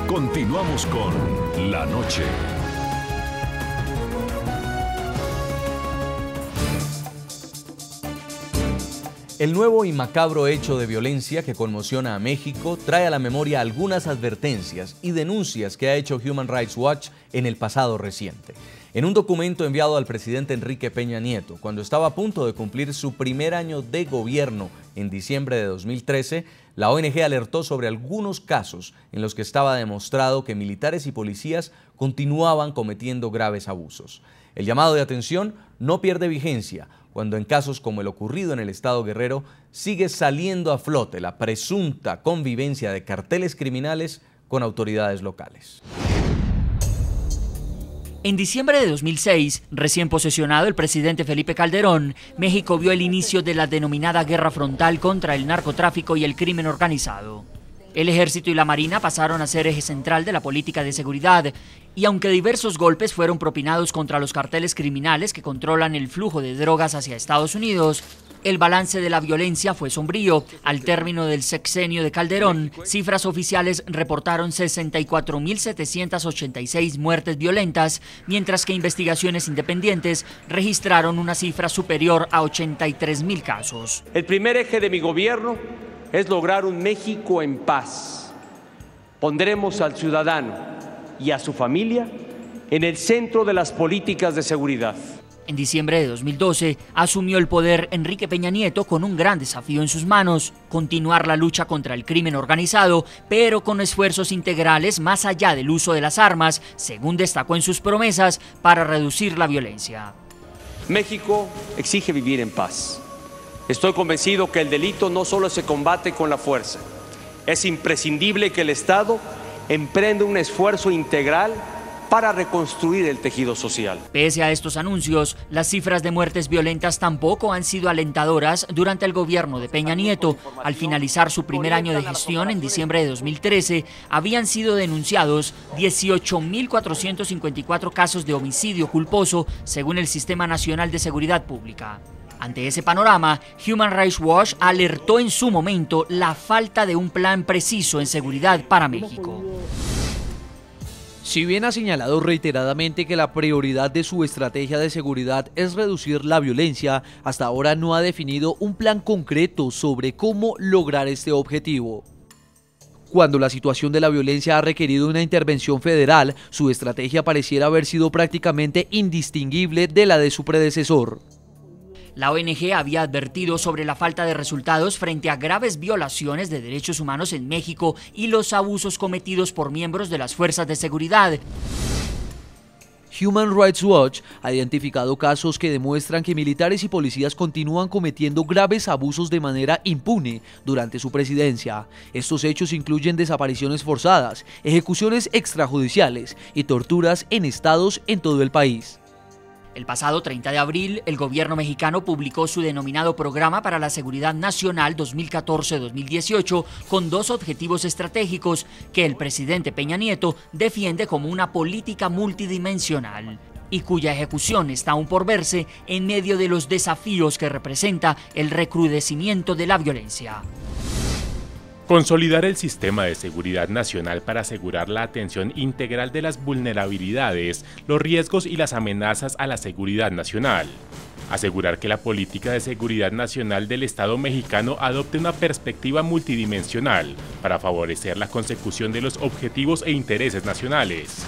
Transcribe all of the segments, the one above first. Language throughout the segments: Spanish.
Continuamos con La Noche. El nuevo y macabro hecho de violencia que conmociona a México trae a la memoria algunas advertencias y denuncias que ha hecho Human Rights Watch en el pasado reciente. En un documento enviado al presidente Enrique Peña Nieto, cuando estaba a punto de cumplir su primer año de gobierno en diciembre de 2013, la ONG alertó sobre algunos casos en los que estaba demostrado que militares y policías continuaban cometiendo graves abusos. El llamado de atención no pierde vigencia cuando en casos como el ocurrido en el estado Guerrero sigue saliendo a flote la presunta convivencia de carteles criminales con autoridades locales. En diciembre de 2006, recién posesionado el presidente Felipe Calderón, México vio el inicio de la denominada guerra frontal contra el narcotráfico y el crimen organizado. El ejército y la marina pasaron a ser eje central de la política de seguridad, y aunque diversos golpes fueron propinados contra los carteles criminales que controlan el flujo de drogas hacia Estados Unidos, el balance de la violencia fue sombrío. Al término del sexenio de Calderón, cifras oficiales reportaron 64.786 muertes violentas, mientras que investigaciones independientes registraron una cifra superior a 83.000 casos. El primer eje de mi gobierno es lograr un México en paz. Pondremos al ciudadano y a su familia en el centro de las políticas de seguridad. En diciembre de 2012 asumió el poder Enrique Peña Nieto con un gran desafío en sus manos: continuar la lucha contra el crimen organizado, pero con esfuerzos integrales más allá del uso de las armas, según destacó en sus promesas, para reducir la violencia. México exige vivir en paz. Estoy convencido que el delito no solo se combate con la fuerza. Es imprescindible que el Estado emprenda un esfuerzo integral para reconstruir el tejido social. Pese a estos anuncios, las cifras de muertes violentas tampoco han sido alentadoras durante el gobierno de Peña Nieto. Al finalizar su primer año de gestión en diciembre de 2013, habían sido denunciados 18.454 casos de homicidio culposo, según el Sistema Nacional de Seguridad Pública. Ante ese panorama, Human Rights Watch alertó en su momento la falta de un plan preciso en seguridad para México. Si bien ha señalado reiteradamente que la prioridad de su estrategia de seguridad es reducir la violencia, hasta ahora no ha definido un plan concreto sobre cómo lograr este objetivo. Cuando la situación de la violencia ha requerido una intervención federal, su estrategia pareciera haber sido prácticamente indistinguible de la de su predecesor. La ONG había advertido sobre la falta de resultados frente a graves violaciones de derechos humanos en México y los abusos cometidos por miembros de las fuerzas de seguridad. Human Rights Watch ha identificado casos que demuestran que militares y policías continúan cometiendo graves abusos de manera impune durante su presidencia. Estos hechos incluyen desapariciones forzadas, ejecuciones extrajudiciales y torturas en estados en todo el país. El pasado 30 de abril, el gobierno mexicano publicó su denominado Programa para la Seguridad Nacional 2014-2018 con dos objetivos estratégicos que el presidente Peña Nieto defiende como una política multidimensional y cuya ejecución está aún por verse en medio de los desafíos que representa el recrudecimiento de la violencia. Consolidar el sistema de seguridad nacional para asegurar la atención integral de las vulnerabilidades, los riesgos y las amenazas a la seguridad nacional. Asegurar que la política de seguridad nacional del Estado mexicano adopte una perspectiva multidimensional para favorecer la consecución de los objetivos e intereses nacionales.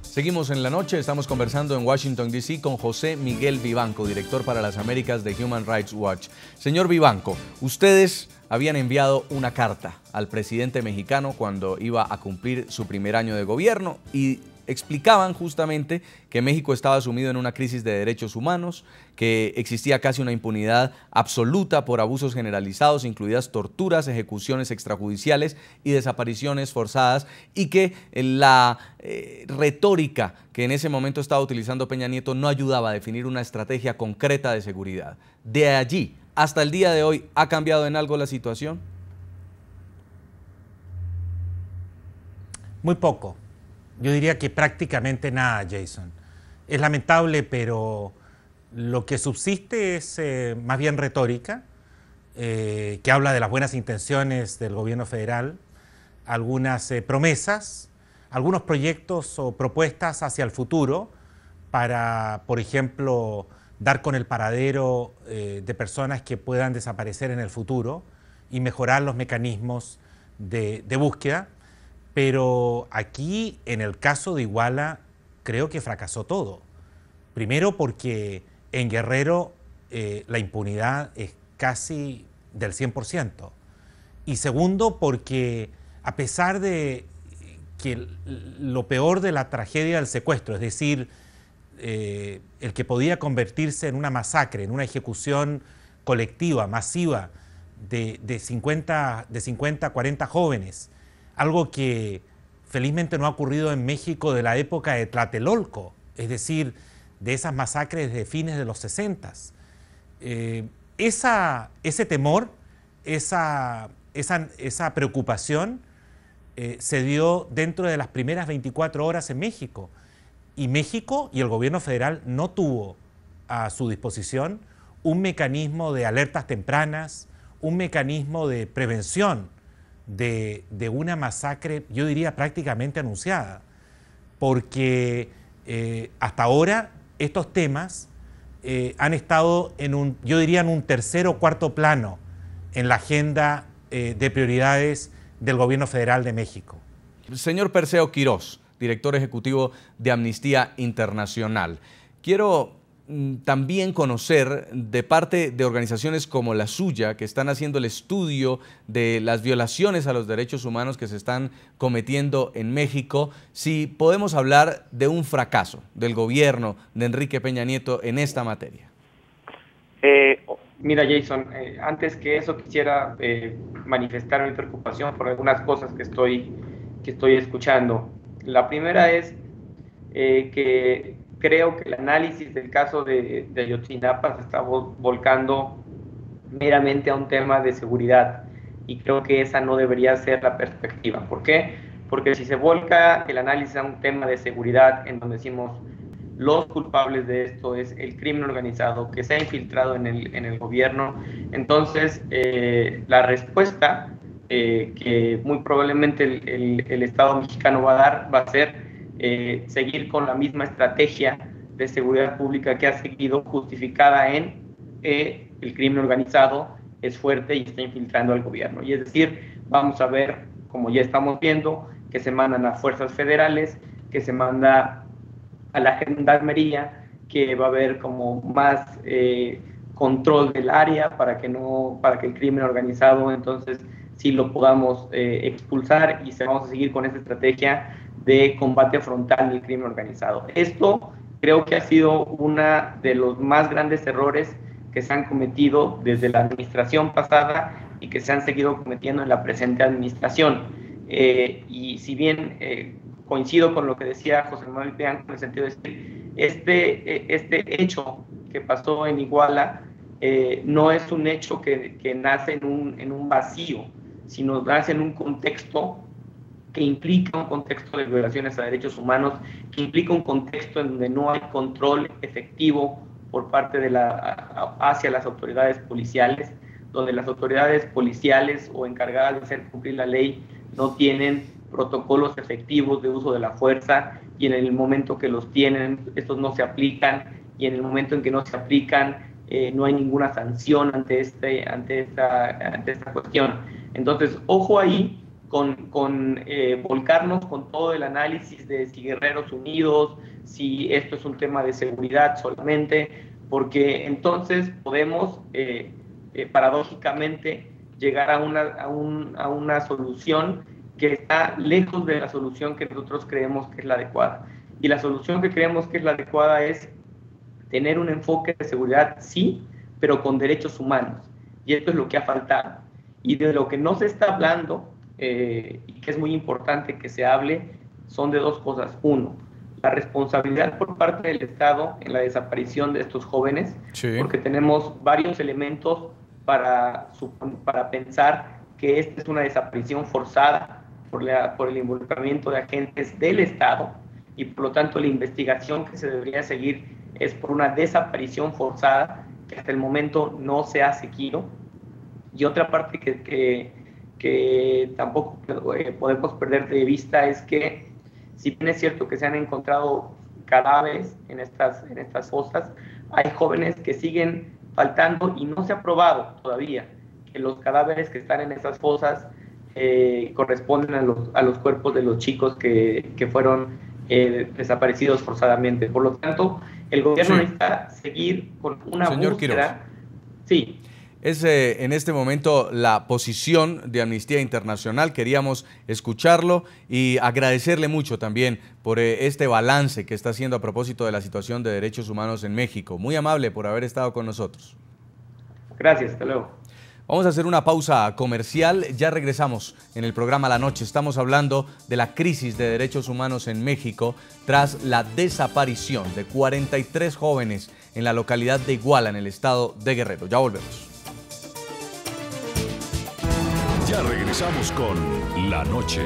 Seguimos en La Noche, estamos conversando en Washington, D.C. con José Miguel Vivanco, director para las Américas de Human Rights Watch. Señor Vivanco, ustedes habían enviado una carta al presidente mexicano cuando iba a cumplir su primer año de gobierno y explicaban justamente que México estaba sumido en una crisis de derechos humanos, que existía casi una impunidad absoluta por abusos generalizados, incluidas torturas, ejecuciones extrajudiciales y desapariciones forzadas, y que la retórica que en ese momento estaba utilizando Peña Nieto no ayudaba a definir una estrategia concreta de seguridad. De allí hasta el día de hoy, ¿ha cambiado en algo la situación? Muy poco. Yo diría que prácticamente nada, Jason. Es lamentable, pero lo que subsiste es más bien retórica, que habla de las buenas intenciones del gobierno federal. algunas promesas, algunos proyectos o propuestas hacia el futuro para, por ejemplo, dar con el paradero de personas que puedan desaparecer en el futuro y mejorar los mecanismos de búsqueda. Pero aquí, en el caso de Iguala, creo que fracasó todo. Primero porque en Guerrero la impunidad es casi del 100%. Y segundo porque a pesar de que lo peor de la tragedia del secuestro, es decir, el que podía convertirse en una masacre, en una ejecución colectiva, masiva, de 50, 40 jóvenes, algo que felizmente no ha ocurrido en México de la época de Tlatelolco, es decir, de esas masacres de fines de los 60. Ese temor, esa preocupación se dio dentro de las primeras 24 horas en México. Y México y el gobierno federal no tuvo a su disposición un mecanismo de alertas tempranas, un mecanismo de prevención de una masacre, yo diría prácticamente anunciada, porque hasta ahora estos temas han estado yo diría en un tercer o cuarto plano en la agenda de prioridades del gobierno federal de México. Señor Perseo Quirós, director ejecutivo de Amnistía Internacional, quiero también conocer de parte de organizaciones como la suya, que están haciendo el estudio de las violaciones a los derechos humanos que se están cometiendo en México, si podemos hablar de un fracaso del gobierno de Enrique Peña Nieto en esta materia. Mira, Jason, antes que eso quisiera manifestar mi preocupación por algunas cosas que estoy escuchando. La primera es que creo que el análisis del caso de Ayotzinapa se está volcando meramente a un tema de seguridad, y creo que esa no debería ser la perspectiva. ¿Por qué? Porque si se volca el análisis a un tema de seguridad en donde decimos los culpables de esto es el crimen organizado que se ha infiltrado en el gobierno, entonces la respuesta que muy probablemente el Estado mexicano va a dar va a ser seguir con la misma estrategia de seguridad pública que ha seguido, justificada en el crimen organizado es fuerte y está infiltrando al gobierno. Y es decir, vamos a ver, como ya estamos viendo, que se mandan a fuerzas federales, que se manda a la gendarmería, que va a haber como más control del área para que el crimen organizado entonces sí lo podamos expulsar, y vamos a seguir con esta estrategia de combate frontal del crimen organizado. Esto creo que ha sido uno de los más grandes errores que se han cometido desde la administración pasada y que se han seguido cometiendo en la presente administración. Y si bien coincido con lo que decía José Manuel Bianco en el sentido de que este hecho que pasó en Iguala no es un hecho que nace en un vacío, sino nace en un contexto que implica un contexto de violaciones a derechos humanos, que implica un contexto en donde no hay control efectivo por parte hacia las autoridades policiales, donde las autoridades policiales o encargadas de hacer cumplir la ley no tienen protocolos efectivos de uso de la fuerza, y en el momento que los tienen, estos no se aplican, y en el momento en que no se aplican, no hay ninguna sanción ante esta cuestión. Entonces, ojo ahí con volcarnos con todo el análisis de si Guerreros Unidos, si esto es un tema de seguridad solamente, porque entonces podemos paradójicamente llegar a una solución que está lejos de la solución que nosotros creemos que es la adecuada. Y la solución que creemos que es la adecuada es tener un enfoque de seguridad, sí, pero con derechos humanos. Y esto es lo que ha faltado. Y de lo que no se está hablando, y que es muy importante que se hable, son de dos cosas. Uno, la responsabilidad por parte del Estado en la desaparición de estos jóvenes, sí, porque tenemos varios elementos para pensar que esta es una desaparición forzada por el involucramiento de agentes del Estado, y por lo tanto la investigación que se debería seguir es por una desaparición forzada que hasta el momento no se ha seguido. Y otra parte que que tampoco podemos perder de vista es que, si bien es cierto que se han encontrado cadáveres en estas fosas, hay jóvenes que siguen faltando y no se ha probado todavía que los cadáveres que están en esas fosas corresponden a los cuerpos de los chicos que fueron desaparecidos forzadamente. Por lo tanto, el gobierno necesita seguir con una Señor búsqueda. Quiroz. Sí. Es en este momento la posición de Amnistía Internacional. Queríamos escucharlo y agradecerle mucho también por este balance que está haciendo a propósito de la situación de derechos humanos en México. Muy amable por haber estado con nosotros. Gracias, hasta luego. Vamos a hacer una pausa comercial, ya regresamos en el programa La Noche. Estamos hablando de la crisis de derechos humanos en México tras la desaparición de 43 jóvenes en la localidad de Iguala, en el estado de Guerrero. Ya volvemos. Ya regresamos con La Noche.